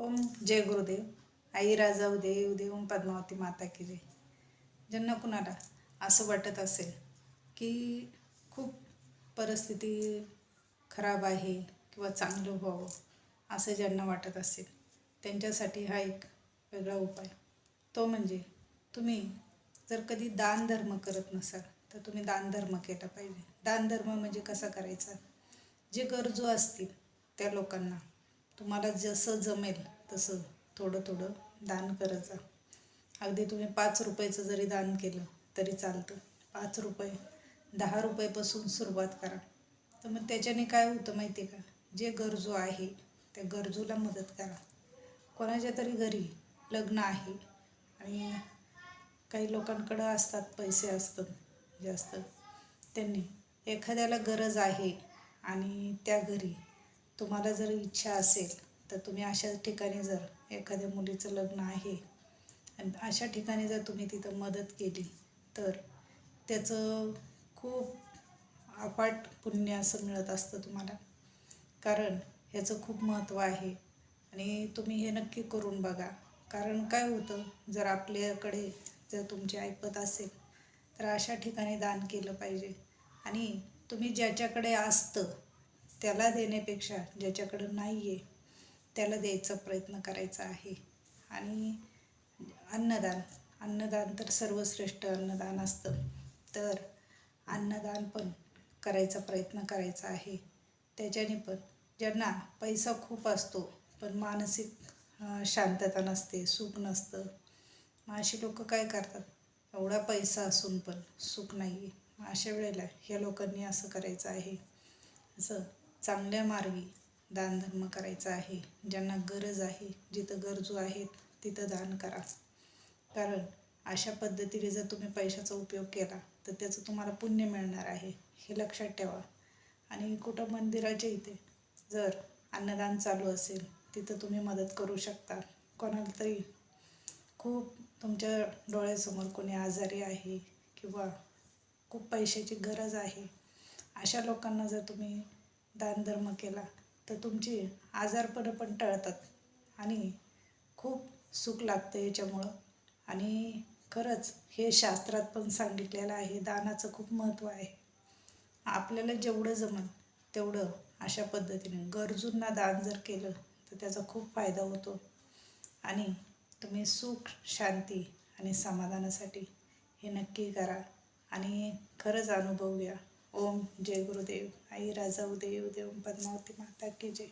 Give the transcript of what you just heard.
ओम जय गुरुदेव. आई राजा उदे उदे ओम पद्मावती माता की जय. ज्यांना कुणाला असं वाटत असेल की खूप परिस्थिती खराब आहे किंवा चांगलं व्हावं असं ज्यांना वाटत असेल त्यांच्यासाठी हा एक वेगळा उपाय. तो म्हणजे तुम्ही जर कधी दान धर्म करत नसाल तर तुम्ही दान धर्म केला पाहिजे. दान धर्म म्हणजे कसा करायचा? जे गरजू असतील त्या लोकांना तुम्हाला जसं जमेल तसं थोडं थोडं दान करत जा. अगदी तुम्ही 5 रुपयाचं जरी दान केलं तरी चालतं. 5 रुपये 10 रुपयापासून सुरुवात करा. तर मग त्याच्याने काय होतं माहिती आहे का? जे गरजू आहे त्या गरजूला मदत करा. कोणाच्या तरी घरी लग्न आहे आणि काही लोकांकडं असतात, पैसे असतात जास्त, त्यांनी एखाद्याला गरज आहे आणि त्या घरी तुम्हाला जर इच्छा असेल तर तुम्ही अशा ठिकाणी जर एखाद्या मुलीचं लग्न आहे आणि अशा ठिकाणी जर तुम्ही तिथं मदत केली तर त्याचं खूप अफाट पुण्य असं मिळत असतं तुम्हाला. कारण ह्याचं खूप महत्त्व आहे आणि तुम्ही हे नक्की करून बघा. कारण काय होतं, जर आपल्याकडे जर तुमची ऐपत असेल तर अशा ठिकाणी दान केलं पाहिजे. आणि तुम्ही ज्याच्याकडे असतं त्याला देण्यापेक्षा ज्याच्याकडं नाही आहे त्याला द्यायचा प्रयत्न करायचा आहे. आणि अन्नदान तर सर्वश्रेष्ठ अन्नदान असतं. तर अन्नदान पण करायचा प्रयत्न करायचा आहे. त्याच्याने पण ज्यांना पैसा खूप असतो पण मानसिक शांतता नसते, सुख नसतं, मग अशी लोक काय करतात? एवढा पैसा असून पण सुख नाही आहे. मग अशा वेळेला ह्या लोकांनी असं करायचं आहे, असं चांगल्या मार्गी दानधर्म करायचा आहे. ज्यांना गरज आहे, जिथं गरजू आहेत तिथं दान करा. कारण अशा पद्धतीने जर तुम्ही पैशाचा उपयोग केला तर त्याचं तुम्हाला पुण्य मिळणार आहे, हे लक्षात ठेवा. आणि कुठं मंदिराच्या इथे जर अन्नदान चालू असेल तिथं तुम्ही मदत करू शकता. कोणाला तरी खूप तुमच्या डोळ्यासमोर कोणी आजारी आहे किंवा खूप पैशाची गरज आहे, अशा लोकांना जर तुम्ही दानधर्म केला तर तुमची आजारपणं पण टळतात आणि खूप सुख लागतं याच्यामुळं. आणि खरंच हे शास्त्रात पण सांगितलेलं आहे, दानाचं खूप महत्त्व आहे. आपल्याला जेवढं जमेल तेवढं अशा पद्धतीने गरजूंना दान जर केलं तर त्याचा खूप फायदा होतो. आणि तुम्ही सुख, शांती आणि समाधानासाठी हे नक्की करा आणि खरंच अनुभव घ्या. ओम जय गुरुदेव. आई राजा उदय उदय ओम पद्मावती माता की जय.